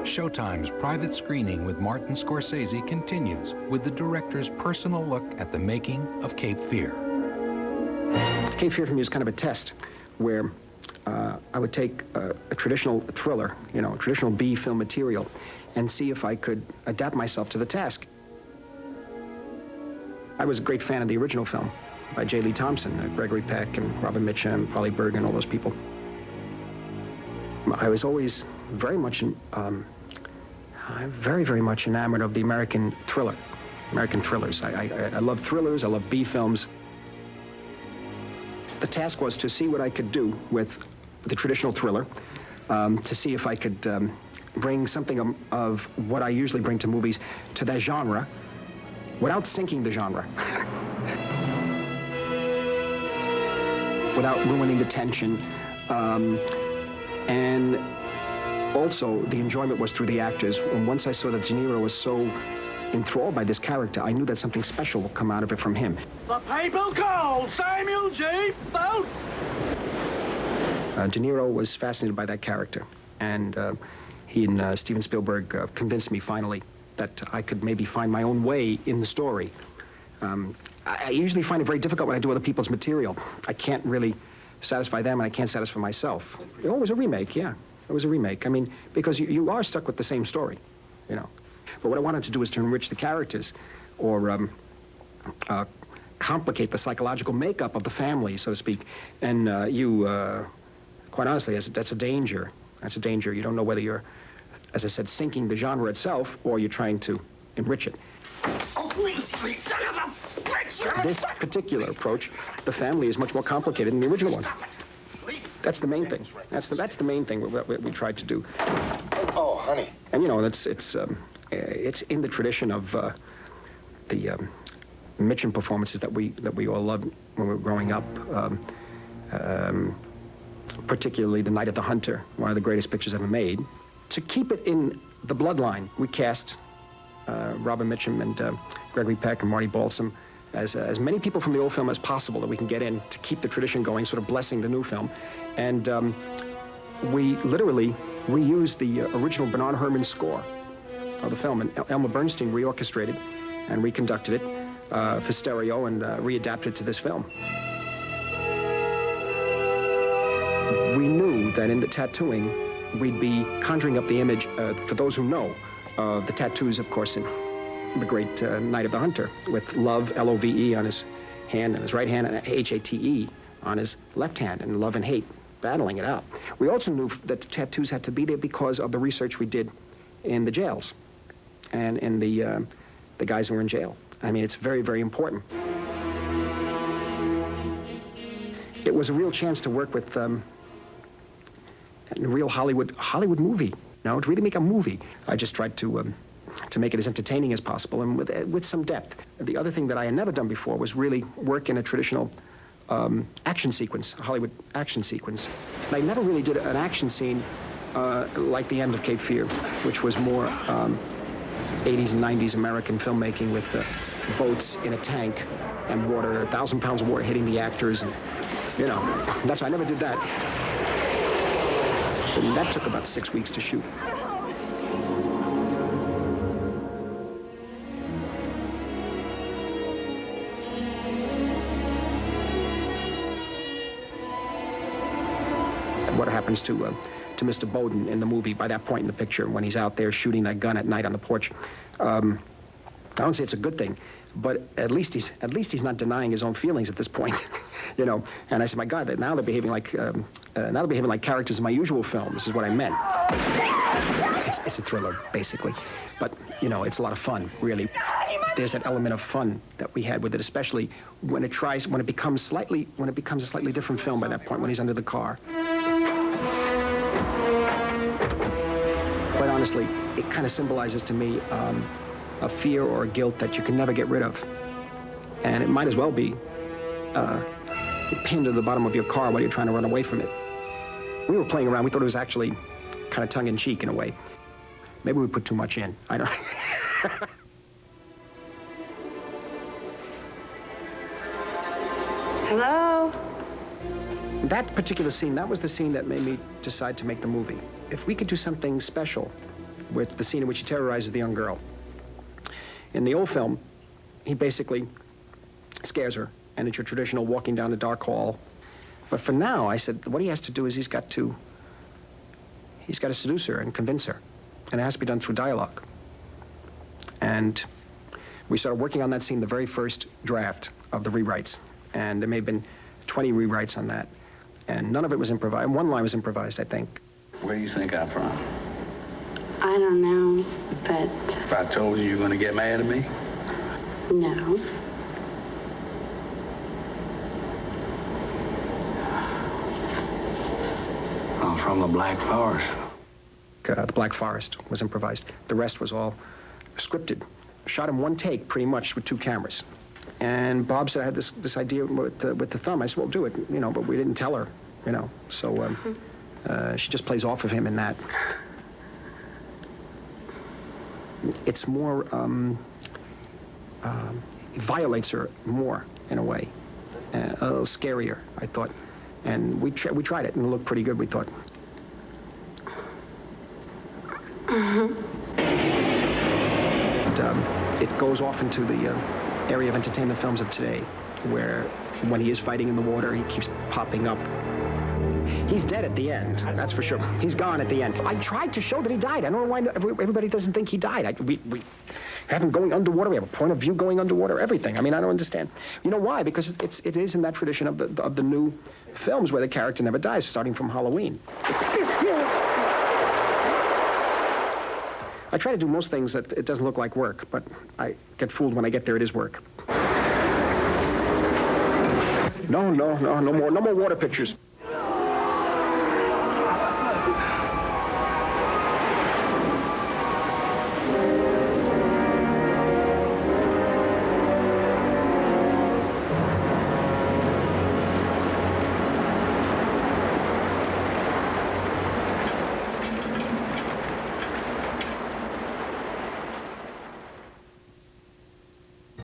Showtime's private screening with Martin Scorsese continues with the director's personal look at the making of Cape Fear. Cape Fear for me is kind of a test where I would take a traditional thriller, traditional B film material, and see if I could adapt myself to the task. I was a great fan of the original film by J. Lee Thompson, Gregory, Peck, and Robin Mitchum, Polly Berg, and all those people. I was always very much, very much enamored of the American thrillers. I love thrillers, I love B films. The task was to see what I could do with the traditional thriller, to see if I could bring something of what I usually bring to movies to that genre without sinking the genre. Without ruining the tension. And also, the enjoyment was through the actors. And once I saw that De Niro was so enthralled by this character, I knew that something special would come out of it from him. The people call Samuel G. Boat! De Niro was fascinated by that character. And he and Steven Spielberg convinced me finally that I could maybe find my own way in the story. I usually find it very difficult when I do other people's material. I can't really satisfy them, and I can't satisfy myself. It was a remake, yeah. It was a remake. I mean, because you are stuck with the same story, But what I wanted to do is to enrich the characters, or complicate the psychological makeup of the family, so to speak. And quite honestly, that's a danger. That's a danger. You don't know whether you're, as I said, sinking the genre itself, or you're trying to enrich it. Oh, please, son of a bitch! This particular approach, the family is much more complicated than the original one. That's the main thing. That's the main thing we tried to do. Oh, honey. And it's in the tradition of the Mitchum performances that we all loved when we were growing up. Particularly The Night of the Hunter, one of the greatest pictures ever made. To keep it in the bloodline, we cast Robin Mitchum and Gregory Peck and Marty Balsam as many people from the old film as possible that we can get in to keep the tradition going, sort of blessing the new film. And we literally reused the original Bernard Herrmann score of the film, and Elmer Bernstein reorchestrated and reconducted it for stereo and readapted it to this film. We knew that in the tattooing, we'd be conjuring up the image, for those who know, the tattoos, of course, in the great Night of the Hunter, with love, L-O-V-E, on his hand, on his right hand, and H-A-T-E on his left hand, and love and hate, battling it out. We also knew that the tattoos had to be there because of the research we did in the jails and in the guys who were in jail. I mean, it's very, very important. It was a real chance to work with a real Hollywood movie. To really make a movie. I just tried to make it as entertaining as possible and with some depth. The other thing that I had never done before was really work in a traditional action sequence, a Hollywood action sequence. And I never really did an action scene like the end of Cape Fear, which was more 80s and 90s American filmmaking with boats in a tank and water, 1,000 pounds of water hitting the actors, and that's why I never did that. And that took about 6 weeks to shoot. What happens to Mr. Bowden in the movie by that point in the picture when he's out there shooting that gun at night on the porch? I don't say it's a good thing, but at least he's not denying his own feelings at this point. And I said, my God, now they're behaving like characters in my usual film. This is what I meant. It's a thriller, basically, but it's a lot of fun, really. There's that element of fun that we had with it, especially when it becomes a slightly different film by that point when he's under the car. Quite honestly, it kind of symbolizes to me a fear or a guilt that you can never get rid of, and it might as well be pinned to the bottom of your car while you're trying to run away from it. We were playing around. We thought it was actually kind of tongue-in-cheek in a way. Maybe we put too much in. I don't... Hello? That particular scene, that was the scene that made me decide to make the movie. If we could do something special with the scene in which he terrorizes the young girl. In the old film, he basically scares her, and it's your traditional walking down a dark hall. But for now, I said, what he has to do is he's got to seduce her and convince her, and it has to be done through dialogue. And we started working on that scene, the very first draft of the rewrites, and there may have been 20 rewrites on that, and none of it was improvised. One line was improvised, I think. Where do you think I'm from? I don't know, but... If I told you, you're going to get mad at me? No. I'm from the Black Forest. The Black Forest was improvised. The rest was all scripted. Shot in one take, pretty much, with 2 cameras. And Bob said I had this idea with the thumb. I said, well, do it, you know, but we didn't tell her, you know. So she just plays off of him in that. It's more, it violates her more, in a way. A little scarier, I thought. And we tried it, and it looked pretty good, we thought. And, it goes off into the area of entertainment films of today, where when he is fighting in the water, he keeps popping up. He's dead at the end, that's for sure. He's gone at the end. I tried to show that he died. I don't know why everybody doesn't think he died. We have him going underwater. We have a point of view going underwater, everything. I mean, I don't understand. You know why? Because it is in that tradition of the new films where the character never dies, starting from Halloween. I try to do most things that it doesn't look like work, but I get fooled when I get there. It is work. No more water pictures.